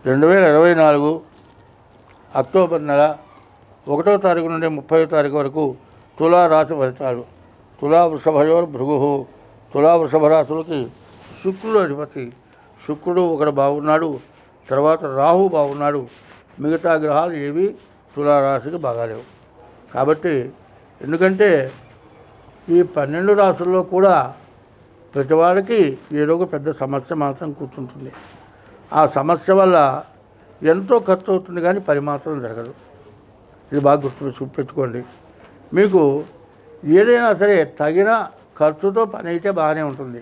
2024 October నెల 1వ తారీఖు నుండి 30వ తారీఖు వరకు తులారాశి ఫలితాలు. తులావృషభయోర్ భృగు. తులావృషభ రాశులకి శుక్రుడు అధిపతి. శుక్రుడు ఒకడు బాగున్నాడు, తర్వాత రాహు బాగున్నాడు. మిగతా గ్రహాలు ఏవి తులారాశికి బాగాలేవు. కాబట్టి ఎందుకంటే ఈ 12 రాశుల్లో కూడా ప్రతి వాళ్ళకి ఏదో ఒక పెద్ద సమస్య మాత్రం కూర్చుంటుంది. ఆ సమస్య వల్ల ఎంతో ఖర్చు అవుతుంది, కానీ పని మాత్రం జరగదు. ఇది బాగా గుర్తుపెట్టుకోండి. మీకు ఏదైనా సరే తగిన ఖర్చుతో పని అయితే బాగానే ఉంటుంది.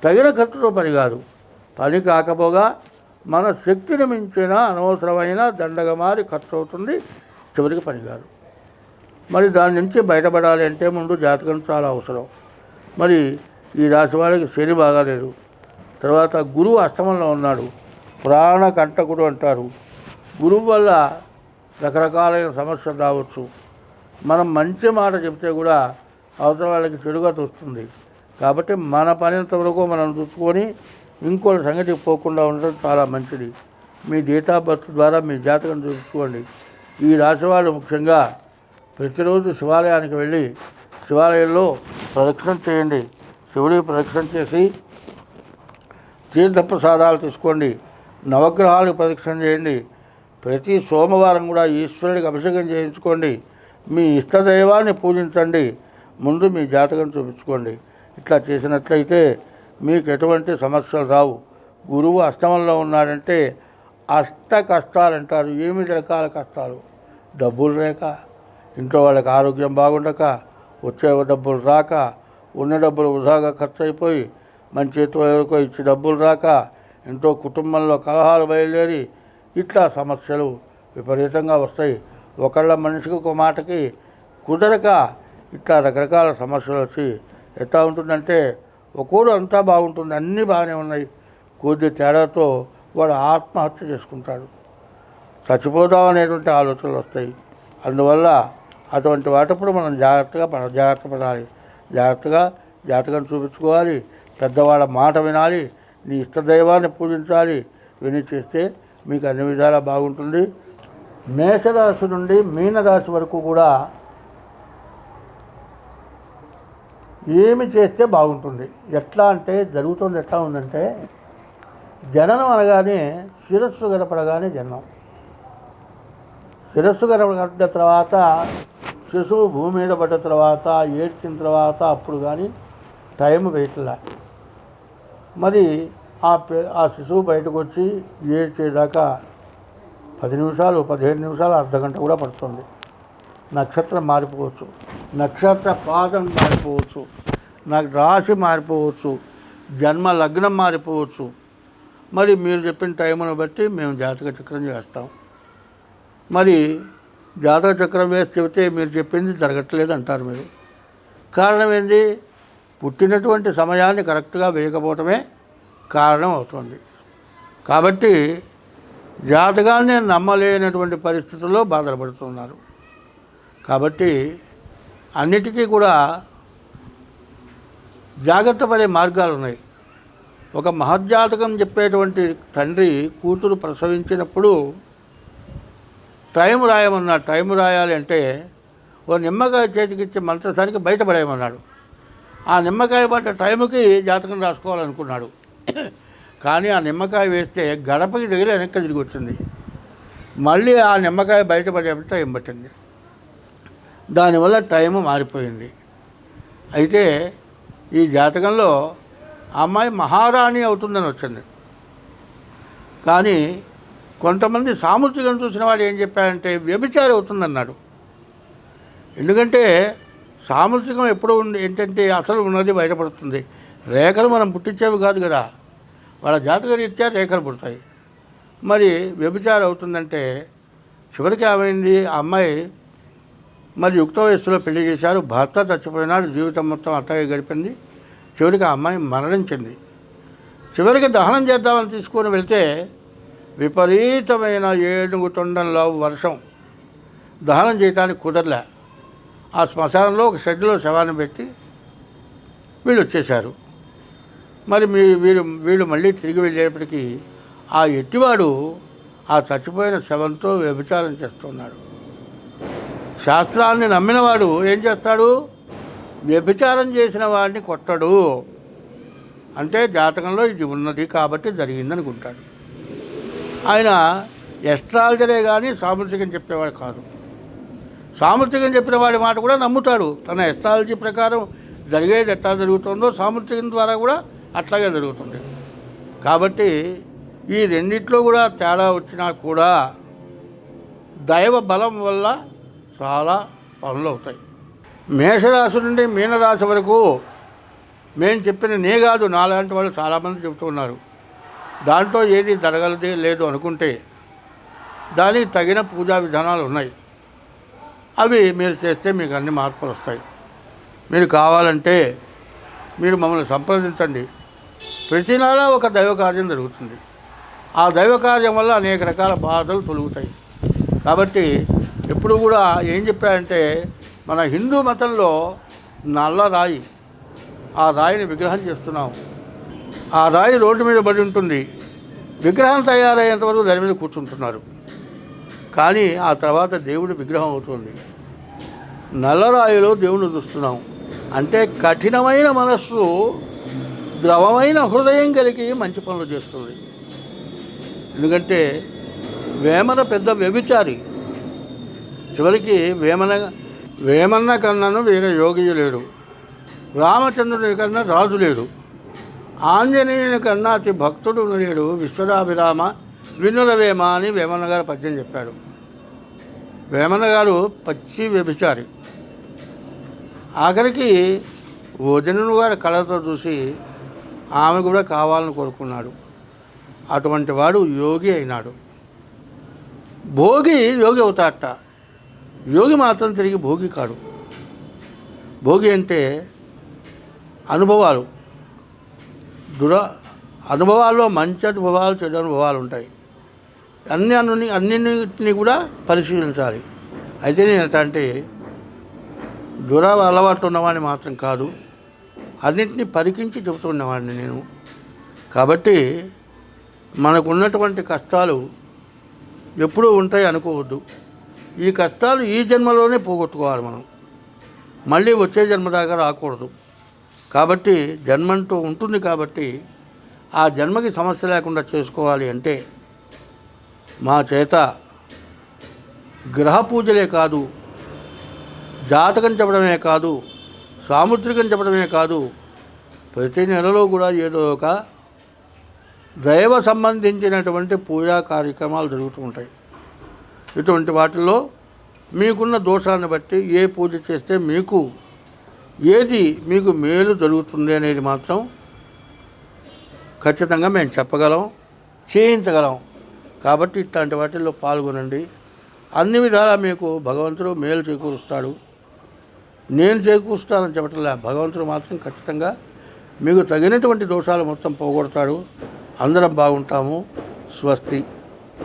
తగిన ఖర్చుతో పని కాదు, పని కాకపోగా మన శక్తిని మించిన అనవసరమైన దండగమారి ఖర్చు అవుతుంది, చివరికి పని కాదు. మరి దాని నుంచి బయటపడాలి అంటే ముందు జాతకం చాలా అవసరం. మరి ఈ రాశి వాళ్ళకి శని బాగాలేదు, తర్వాత గురువు అష్టమంలో ఉన్నాడు, ప్రాణకంటకుడు అంటారు. గురువు వల్ల రకరకాలైన సమస్యలు రావచ్చు. మనం మంచి మాట చెప్తే కూడా అవతల వాళ్ళకి చెడుగా తోస్తుంది. కాబట్టి మన పనింత వరకు మనం చూసుకొని ఇంకోటి సంగతి పోకుండా ఉండడం చాలా మంచిది. మీ డేట్ ఆఫ్ బర్త్ ద్వారా మీ జాతకం చూసుకోండి. ఈ రాశి వాళ్ళు ముఖ్యంగా ప్రతిరోజు శివాలయానికి వెళ్ళి శివాలయంలో ప్రదక్షిణ చేయండి. శివుడికి ప్రదక్షిణ చేసి తీర్థప్రసాదాలు తీసుకోండి. నవగ్రహాలకు ప్రదక్షిణ చేయండి. ప్రతి సోమవారం కూడా ఈశ్వరుడికి అభిషేకం చేయించుకోండి. మీ ఇష్టదైవాన్ని పూజించండి. ముందు మీ జాతకం చూపించుకోండి. ఇట్లా చేసినట్లయితే మీకు ఎటువంటి సమస్యలు రావు. గురువు అష్టమంలో ఉన్నాడంటే అష్ట కష్టాలు అంటారు. 8 రకాల కష్టాలు. డబ్బులు లేక, ఇంట్లో వాళ్ళకి ఆరోగ్యం బాగుండక, వచ్చే డబ్బులు రాక, ఉన్న డబ్బులు వృధాగా ఖర్చు అయిపోయి, మన చేతిలో ఎవరికో ఇచ్చి డబ్బులు రాక, ఎంతో కుటుంబంలో కలహాలు బయలుదేరి ఇట్లా సమస్యలు విపరీతంగా వస్తాయి. ఒకళ్ళ మనిషికి ఒక మాటకి కుదరక ఇట్లా రకరకాల సమస్యలు వచ్చి ఎట్లా ఉంటుందంటే ఒకడు అంతా బాగుంటుంది, అన్నీ బాగానే ఉన్నాయి, కొద్ది తేడాతో వాడు ఆత్మహత్య చేసుకుంటాడు. చచ్చిపోదాం అనేటువంటి ఆలోచనలు వస్తాయి. అందువల్ల అటువంటి వాటప్పుడు మనం జాగ్రత్త పడాలి. జాగ్రత్తగా జాతకం చూపించుకోవాలి. పెద్దవాళ్ళ మాట వినాలి. నీ ఇష్టదైవాన్ని పూజించాలి. విని చేస్తే మీకు అన్ని విధాలా బాగుంటుంది. మేషరాశి నుండి మీనరాశి వరకు కూడా ఏమి చేస్తే బాగుంటుంది. ఎట్లా అంటే జరుగుతుంది ఎట్లా ఉందంటే, జననం అనగానే శిరస్సు గడపడగానే జననం. శిరస్సు గడపడిన తర్వాత శిశువు భూమి మీద పడ్డ తర్వాత ఏడ్చిన తర్వాత అప్పుడు కానీ టైం వేయట్లా. మరి ఆ శిశువు బయటకు వచ్చి ఏడ్చేదాకా 10 నిమిషాలు, 15 నిమిషాలు, అర్ధగంట కూడా పడుతుంది. నక్షత్రం మారిపోవచ్చు, నక్షత్ర పాదం మారిపోవచ్చు, రాశి మారిపోవచ్చు, జన్మ లగ్నం మారిపోవచ్చు. మరి మీరు చెప్పిన టైంను బట్టి మేము జాతక చక్రం చేస్తాం. మరి జాతక చక్రం వేసి చెబితే మీరు చెప్పింది జరగట్లేదు అంటారు మీరు. కారణం ఏంది? పుట్టినటువంటి సమయాన్ని కరెక్ట్గా వేయకపోవటమే కారణం అవుతుంది. కాబట్టి జాతకాన్ని నమ్మలేనటువంటి పరిస్థితుల్లో బాధపడుతున్నారు. కాబట్టి అన్నిటికీ కూడా జాగ్రత్త పడే మార్గాలు ఉన్నాయి. ఒక మహజ్జాతకం చెప్పేటువంటి తండ్రి కూతురు ప్రసవించినప్పుడు టైం రాయమన్నాడు. టైం రాయాలి అంటే ఓ నిమ్మకాయ చేతికిచ్చి మంత్రసానికి బయటపడేయమన్నాడు. ఆ నిమ్మకాయ పడ్డ టైంకి జాతకం రాసుకోవాలనుకున్నాడు. కానీ ఆ నిమ్మకాయ వేస్తే గడపకి దగ్గర వెనక్కి తిరిగి వచ్చింది. మళ్ళీ ఆ నిమ్మకాయ బయటపడే టైం పట్టింది. దానివల్ల టైము మారిపోయింది. అయితే ఈ జాతకంలో అమ్మాయి మహారాణి అవుతుందని వచ్చింది. కానీ కొంతమంది సాముద్రికం చూసిన వాడు ఏం చెప్పాడంటే వ్యభిచారి అవుతుందన్నాడు. ఎందుకంటే సాముద్రికం ఎప్పుడు ఏంటంటే అసలు ఉన్నది బయటపడుతుంది. రేఖలు మనం పుట్టించేవి కాదు కదా, వాళ్ళ జాతక రీత్యా రేఖలు పుడతాయి. మరి వ్యభిచారం అవుతుందంటే చివరికి ఏమైంది? ఆ అమ్మాయి మరి యుక్త వయస్సులో పెళ్లి చేశారు, భర్త చచ్చిపోయినాడు, జీవితం మొత్తం అట్టగే గడిపింది. చివరికి ఆ అమ్మాయి మరణించింది. చివరికి దహనం చేద్దామని తీసుకొని వెళ్తే విపరీతమైన 7 తొండంలో వర్షం, దహనం చేయడానికి కుదరలే. ఆ శ్మశానంలో ఒక షెడ్లో శవాన్ని పెట్టి వీళ్ళు వచ్చేశారు. మరి వీళ్ళు మళ్ళీ తిరిగి వెళ్ళేప్పటికీ ఆ ఎట్టివాడు ఆ చచ్చిపోయిన శవంతో వ్యభిచారం చేస్తున్నాడు. శాస్త్రాన్ని నమ్మినవాడు ఏం చేస్తాడు? వ్యభిచారం చేసిన వాడిని కొట్టడు. అంటే జాతకంలో ఇది ఉన్నది కాబట్టి జరిగిందనుకుంటాడు. ఆయన ఎస్ట్రాలజరే కానీ సాముద్రికం చెప్పేవాడు కాదు. సాముద్రికం చెప్పిన వాడి మాట కూడా నమ్ముతాడు. తన ఎస్ట్రాలజీ ప్రకారం జరిగేది ఎట్లా జరుగుతుందో సాముద్రికం ద్వారా కూడా అట్లాగే జరుగుతుంది. కాబట్టి ఈ రెండిట్లో కూడా తేడా వచ్చినా కూడా దైవ బలం వల్ల చాలా పనులు అవుతాయి. మేషరాశి నుండి మీనరాశి వరకు మేము చెప్పిన నే కాదు, నాలాంటి వాళ్ళు చాలామంది చెబుతున్నారు. దాంట్లో ఏది జరగలదే లేదు అనుకుంటే దానికి తగిన పూజా విధానాలు ఉన్నాయి. అవి మీరు చేస్తే మీకు అన్ని మార్పులు వస్తాయి. మీరు కావాలంటే మీరు మమ్మల్ని సంప్రదించండి. ప్రతి నెల ఒక దైవ కార్యం జరుగుతుంది. ఆ దైవ కార్యం వల్ల అనేక రకాల బాధలు తొలుగుతాయి. కాబట్టి ఎప్పుడు కూడా ఏం చెప్పారంటే మన హిందూ మతంలో నల్ల రాయి, ఆ రాయిని విగ్రహం చేస్తున్నాం. ఆ రాయి రోడ్డు మీద పడి ఉంటుంది. విగ్రహం తయారయ్యేంత వరకు దాని మీద కూర్చుంటున్నారు. కానీ ఆ తర్వాత దేవుడి విగ్రహం అవుతుంది. నల్లరాయిలో దేవుని చూస్తున్నాం. అంటే కఠినమైన మనస్సు ద్రవమైన హృదయం కలిగి మంచి పనులు చేస్తుంది. ఎందుకంటే వేమన పెద్ద వ్యభిచారి. చివరికి వేమన్న కన్నాను వేరే యోగి లేడు, రామచంద్రుని కన్నా రాజు లేడు, ఆంజనేయుని కన్నా అతి భక్తుడు లేడు, విశ్వదాభిరామ వినురవేమ అని వేమన్న గారు పద్యం చెప్పాడు. వేమన్న గారు పచ్చి వ్యభిచారి. ఆఖరికి వదినను గారి కళతో చూసి ఆమె కూడా కావాలని కోరుకున్నాడు. అటువంటి వాడు యోగి అయినాడు. భోగి యోగి అవుతాడట, యోగి మాత్రం తిరిగి భోగి కాడు. భోగి అంటే అనుభవాలు, అనుభవాల్లో మంచి అనుభవాలు, చెడు అనుభవాలు ఉంటాయి. అన్నింటినీ కూడా పరిశీలించాలి. అయితే నేను అంటే అలవాటు ఉన్నవాడిని మాత్రం కాదు, అన్నింటినీ పరికించి చెబుతున్నవాడిని నేను. కాబట్టి మనకు ఉన్నటువంటి కష్టాలు ఎప్పుడూ ఉంటాయి అనుకోవద్దు. ఈ కష్టాలు ఈ జన్మలోనే పోగొట్టుకోవాలి మనం, మళ్ళీ వచ్చే జన్మ దాకా రాకూడదు. కాబట్టి జన్మంటూ ఉంటుంది కాబట్టి ఆ జన్మకి సమస్య లేకుండా చేసుకోవాలి అంటే మా చేత గ్రహ పూజలే కాదు, జాతకం చెప్పడమే కాదు, సాముద్రికం చెప్పడమే కాదు, ప్రతి నెలలో కూడా ఏదో ఒక దైవ సంబంధించినటువంటి పూజా కార్యక్రమాలు జరుగుతూ ఉంటాయి. ఇటువంటి వాటిల్లో మీకున్న దోషాన్ని బట్టి ఏ పూజ చేస్తే ఏది మీకు మేలు జరుగుతుంది అనేది మాత్రం ఖచ్చితంగా మేము చెప్పగలం, చేయించగలం. కాబట్టి ఇట్లాంటి వాటిల్లో పాల్గొనండి. అన్ని విధాలా మీకు భగవంతుడు మేలు చేకూరుస్తాడు. నేను చేకూరుస్తానని చెప్పట్లే, భగవంతుడు మాత్రం ఖచ్చితంగా మీకు తగినటువంటి దోషాలు మొత్తం పోగొడతాడు. అందరం బాగుంటాము. స్వస్తి.